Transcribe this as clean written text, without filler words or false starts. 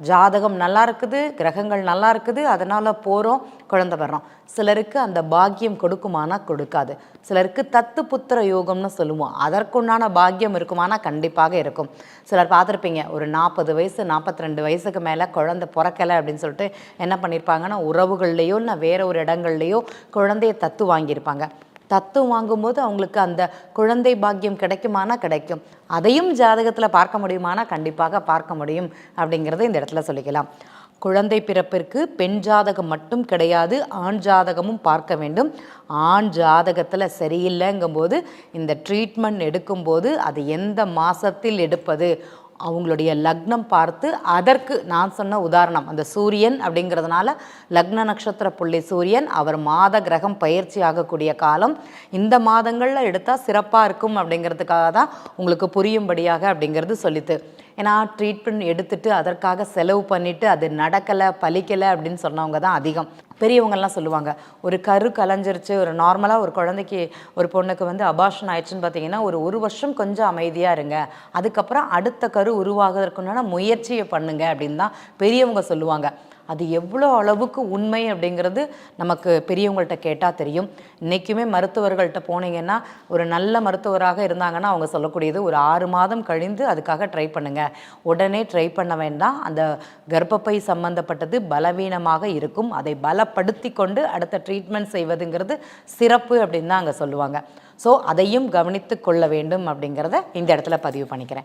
ஜாதகம் நல்லா இருக்குது, கிரகங்கள் நல்லா இருக்குது, அதனால் போகிறோம், குழந்தை வர்றோம். சிலருக்கு அந்த பாக்கியம் கொடுக்குமானா கொடுக்காது. சிலருக்கு தத்து புத்திர யோகம்னு சொல்லுவோம், அதற்குண்டான பாக்கியம் இருக்குமானா கண்டிப்பாக இருக்கும். சிலர் பார்த்துருப்பீங்க, ஒரு 40 வயசு 42 வயசுக்கு மேலே குழந்தை பிறக்கலை அப்படின்னு சொல்லிட்டு என்ன பண்ணியிருப்பாங்கன்னா, உறவுகள்லேயோ இல்லை வேற ஒரு இடங்கள்லையோ குழந்தைய தத்து வாங்கியிருப்பாங்க. தத்து வாங்கும்போது அவங்களுக்கு அந்த குழந்தை பாக்கியம் கிடைக்குமானா கிடைக்கும். அதையும் ஜாதகத்தில் பார்க்க முடியுமானா கண்டிப்பாக பார்க்க முடியும் அப்படிங்கிறத இந்த இடத்துல சொல்லிக்கலாம். குழந்தை பிறப்பிற்கு பெண் ஜாதகம் மட்டும் கிடையாது, ஆண் ஜாதகமும் பார்க்க வேண்டும். ஆண் ஜாதகத்தில் சரியில்லைங்கும்போது இந்த ட்ரீட்மெண்ட் எடுக்கும்போது அது எந்த மாதத்தில் எடுப்பது, அவங்களுடைய லக்னம் பார்த்து அதற்கு நான் சொன்ன உதாரணம் அந்த சூரியன் அப்படிங்கிறதுனால லக்ன நட்சத்திர புள்ளி சூரியன் அவர் மாத கிரகம் பயிற்சி ஆகக்கூடிய காலம். இந்த மாதங்களில் எடுத்தால் சிறப்பாக இருக்கும் அப்படிங்கிறதுக்காக தான் உங்களுக்கு புரியும்படியாக அப்படிங்கிறது சொல்லித்து. ஏன்னா ட்ரீட்மெண்ட் எடுத்துட்டு அதற்காக செலவு பண்ணிவிட்டு அது நடக்கலை பலிக்கலை அப்படின்னு சொன்னவங்க தான் அதிகம். பெரியவங்கள்லாம் சொல்லுவாங்க, ஒரு கரு கலைஞ்சிருச்சு, ஒரு நார்மலாக ஒரு குழந்தைக்கு ஒரு பொண்ணுக்கு வந்து அபார்ஷன் ஆயிடுச்சுன்னு பார்த்தீங்கன்னா ஒரு வருஷம் கொஞ்சம் அமைதியாக இருங்க, அதுக்கப்புறம் அடுத்த கரு உருவாகிறதுக்குன்னா முயற்சியை பண்ணுங்க அப்படின்னு தான் பெரியவங்க சொல்லுவாங்க. அது எவ்வளோ அளவுக்கு உண்மை அப்படிங்கிறது நமக்கு பெரியவங்கள்ட்ட கேட்டால் தெரியும். இன்றைக்குமே மருத்துவர்கள்ட்ட போனீங்கன்னா ஒரு நல்ல மருத்துவராக இருந்தாங்கன்னா அவங்க சொல்லக்கூடியது ஒரு 6 மாதம் கழிந்து அதுக்காக ட்ரை பண்ணுங்கள், உடனே ட்ரை பண்ண வேண்டாம், அந்த கர்ப்பப்பை சம்பந்தப்பட்டது பலவீனமாக இருக்கும், அதை பலப்படுத்தி கொண்டு அடுத்த ட்ரீட்மெண்ட் செய்வதுங்கிறது சிறப்பு அப்படின்னு தான் அங்கே சொல்லுவாங்க. ஸோ அதையும் கவனித்து கொள்ள வேண்டும் அப்படிங்கிறத இந்த இடத்துல பதிவு பண்ணிக்கிறேன்.